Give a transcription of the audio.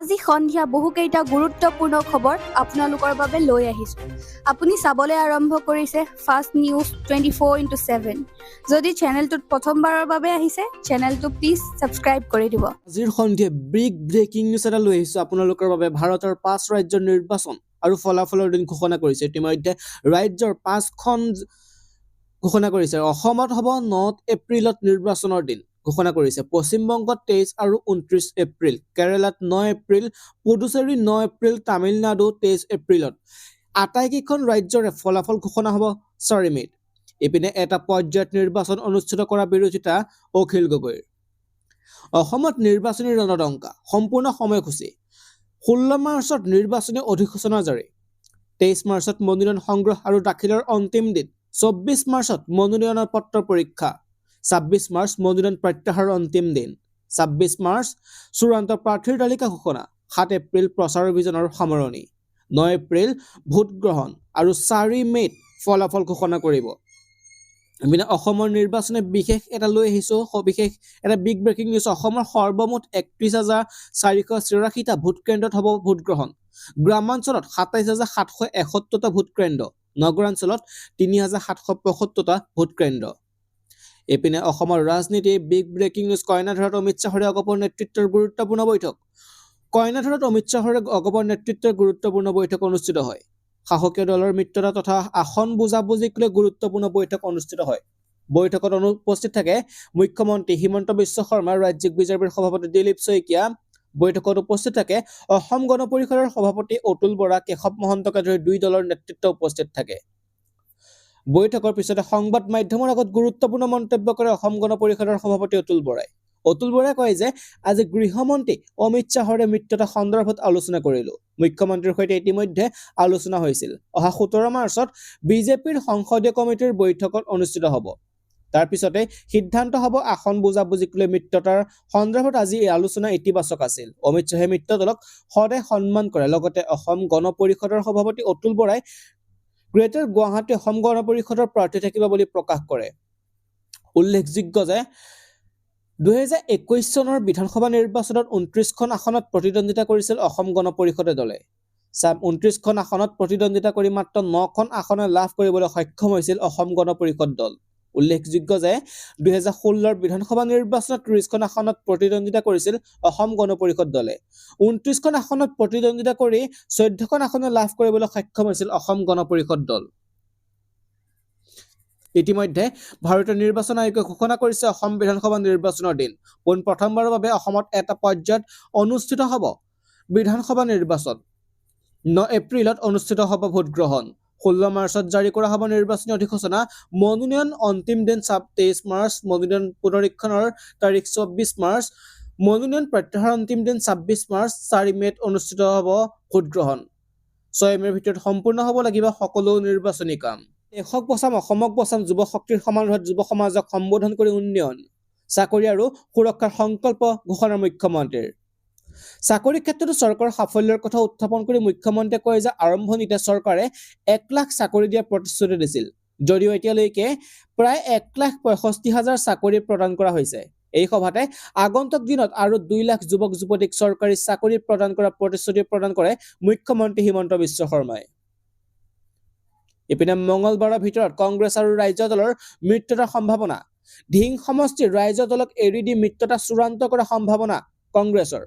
আজি সন্ধিয়া বহুকেইটা গুৰুত্বপূৰ্ণ খবৰ আপোনালোকৰ বাবে লৈ আহিছোঁ। আপুনি চাবলৈ আৰম্ভ কৰিছে ফাষ্ট নিউজ 24/7। যদি চেনেলটোত প্ৰথমবাৰৰ বাবে আহিছে চেনেলটো প্লিজ ছাবস্ক্ৰাইব কৰি দিব। আজিৰ সন্ধিয়া বিগ ব্ৰেকিং নিউজ এটা লৈ আহিছোঁ আপোনালোকৰ বাবে। ভাৰতৰ 5 ৰাজ্যৰ নিৰ্বাচন আৰু ফলাফলৰ দিন ঘোষণা কৰিছে। ইতিমধ্যে ৰাজ্যৰ 5খন ঘোষণা কৰিছে। অসমত হ'ব 9 এপ্ৰিলত নিৰ্বাচনৰ দিন ঘোষণা কৰিছে। পশ্চিমবংগত 23 আৰু 29 এপ্ৰিল, কেৰালাত 9 এপ্ৰিল, পুডুচেৰী 9 এপ্ৰিল, তামিলনাডু 23 এপ্ৰিলত। আটাইকেইখন ৰাজ্যৰে ফলাফল ঘোষণা হ'ব 4 মে'ত। ইপিনে এটা পৰ্যায়ত নিৰ্বাচন অনুষ্ঠিত কৰাৰ বিৰোধিতা অখিল গগৈৰ। অসমত নিৰ্বাচনী ৰণদংকা, সম্পূৰ্ণ সময়সূচী। 16 মাৰ্চত নিৰ্বাচনী অধিসূচনা জাৰি, 23 মাৰ্চত মনোনয়ন সংগ্ৰহ আৰু দাখিলৰ অন্তিম দিন, 24 মাৰ্চত মনোনয়নৰ পত্ৰ পৰীক্ষা, 26 মাৰ্চ মনোনয়ন প্ৰত্যাহাৰৰ অন্তিম দিন, 26 মাৰ্চ চূড়ান্ত প্ৰাৰ্থীৰ তালিকা ঘোষণা, 7 এপ্ৰিল প্ৰচাৰ অভিযানৰ সামৰণি, 9 এপ্ৰিল ভোট গ্ৰহণ আৰু 4 মে'ত ফলাফল ঘোষণা কৰিব। ইপিনে অসমৰ নিৰ্বাচনে বিশেষ এটা লৈ আহিছোঁ, সবিশেষ এটা বিগ ব্ৰেকিং নিউজ। অসমৰ সৰ্বমুঠ 31,484টা ভোট কেন্দ্ৰত হ'ব ভোট গ্ৰহণ। গ্ৰামাঞ্চলত 27,771টা ভোট কেন্দ্ৰ, নগৰাঞ্চলত 3,775টা ভোট কেন্দ্ৰ। ইপিনে অসমৰ ৰাজনীতি বিগ ব্ৰেকিং নিউজ। কইনাধৰত অমিত শ্বাহৰ অগপৰ নেতৃত্বৰ গুৰুত্বপূৰ্ণ বৈঠক। কইনাধৰত অমিত শ্বাহৰ অগপৰ নেতৃত্বৰ গুৰুত্বপূৰ্ণ বৈঠক অনুষ্ঠিত হয়। শাসকীয় দলৰ মিত্ৰতা তথা আসন বুজাবুজিক লৈ গুৰুত্বপূৰ্ণ বৈঠক অনুষ্ঠিত হয়। বৈঠকত উপস্থিত থাকে মুখ্যমন্ত্ৰী হিমন্ত বিশ্ব শৰ্মা, ৰাজ্যিক বিজেপিৰ সভাপতি দিলীপ শইকীয়া। বৈঠকত উপস্থিত থাকে অসম গণ পৰিষদৰ সভাপতি অতুল বৰা, কেশৱ মহন্তকে ধৰি 2 দলৰ নেতৃত্ব উপস্থিত থাকে। বৈঠকৰ পিছতে সংবাদ মাধ্যমৰ আগত গুৰুত্বপূৰ্ণ মন্তব্য কৰে অসম গণ পৰিষদৰ সভাপতি অতুল বৰাই। অতুল বৰাই কয় যে আজি গৃহমন্ত্ৰী অমিত শ্বাহৰে মিত্ৰতা সন্দৰ্ভত আলোচনা কৰিলো। মুখ্যমন্ত্ৰীৰ সৈতে ইতিমধ্যে আলোচনা হৈছিল। অহা 17 মাৰ্চত বিজেপিৰ সংসদীয় কমিটিৰ বৈঠকত অনুষ্ঠিত হ'ব। তাৰ পিছতে সিদ্ধান্ত হ'ব আসন বুজাবুজিক লৈ মিত্ৰতাৰ সন্দৰ্ভত। আজি এই আলোচনা ইতিবাচক আছিল। অমিত শ্বাহে মিত্ৰ দলক সদায় সন্মান কৰে। লগতে অসম গণ পৰিষদৰ সভাপতি অতুল বৰাই গ্ৰেটাৰ গুৱাহাটী অসম গণ পৰিষদৰ প্ৰাৰ্থী থাকিব বুলি প্ৰকাশ কৰে। উল্লেখযোগ্য যে 2021 চনৰ বিধানসভা নিৰ্বাচনত 29খন আসনত প্ৰতিদ্বন্দ্বিতা কৰিছিল অসম গণ পৰিষদে দলে। 29খন আসনত প্ৰতিদ্বন্দ্বিতা কৰি মাত্ৰ 9খন আসনে লাভ কৰিবলৈ সক্ষম হৈছিল অসম গণ পৰিষদ দল। উল্লেখযোগ্য যে 2016 বিধানসভা নিৰ্বাচনত 30খন আসনত প্ৰতিদ্বন্দ্বিতা কৰিছিল অসম গণ পৰিষদ দলে। 29খন আসনত প্ৰতিদ্বন্দ্বিতা কৰি 14খন আসনে লাভ কৰিবলৈ সক্ষম হৈছিল অসম গণ পৰিষদ দল। ইতিমধ্যে ভাৰতীয় নিৰ্বাচন আয়োগে ঘোষণা কৰিছে অসম বিধানসভা নিৰ্বাচনৰ দিন। প্ৰথমবাৰৰ বাবে অসমত এটা পৰ্যায়ত অনুষ্ঠিত হ'ব বিধানসভা নিৰ্বাচন। 9 এপ্ৰিলত অনুষ্ঠিত হ'ব ভোট গ্ৰহণ। 16 মাৰ্চত জাৰি কৰা হ'ব নিৰ্বাচনী অধিসূচনা। মনোনয়ন অন্তিম দিন 23 মাৰ্চ, মনোনয়ন পুনৰীক্ষণৰ তাৰিখ 24 মাৰ্চ, মনোনয়ন প্ৰত্যাহাৰৰ অন্তিম দিন 26 মাৰ্চ, 4 মে'ত অনুষ্ঠিত হ'ব ভোট গ্ৰহণ। 6 মে'ৰ ভিতৰত সম্পূৰ্ণ হ'ব লাগিব সকলো নিৰ্বাচনী কাম। দেশক বচাম, অসমক বচাম, যুৱ শক্তিৰ সমাৰোহত যুৱ সমাজক সম্বোধন কৰি উন্নয়ন, চাকৰি আৰু সুৰক্ষাৰ সংকল্প ঘোষণা মুখ্যমন্ত্ৰীৰ। চাকৰিৰ ক্ষেত্ৰতো চৰকাৰৰ সাফল্যৰ কথা উত্থাপন কৰি মুখ্যমন্ত্ৰীয়ে কয় যে আৰম্ভণিতে চৰকাৰে 1 লাখ চাকৰি দিয়াৰ প্ৰতিশ্ৰুতি দিছিল, যদিও এতিয়ালৈকে প্ৰায় 1,65,000 চাকৰি প্ৰদান কৰা হৈছে। এই সভাতে আগন্তুক দিনত আৰু 2 লাখ যুৱক যুৱতীক চৰকাৰী চাকৰি প্ৰদান কৰাৰ প্ৰতিশ্ৰুতি প্ৰদান কৰে মুখ্যমন্ত্ৰী হিমন্ত বিশ্ব শৰ্মাই। ইপিনে মঙলবাৰৰ ভিতৰত কংগ্ৰেছ আৰু ৰাজ্য দলৰ মিত্ৰতাৰ সম্ভাৱনা। ধিং সমষ্টিৰ ৰাজ্য দলক এৰি দি মিত্ৰতা চূড়ান্ত কৰাৰ সম্ভাৱনা কংগ্ৰেছৰ।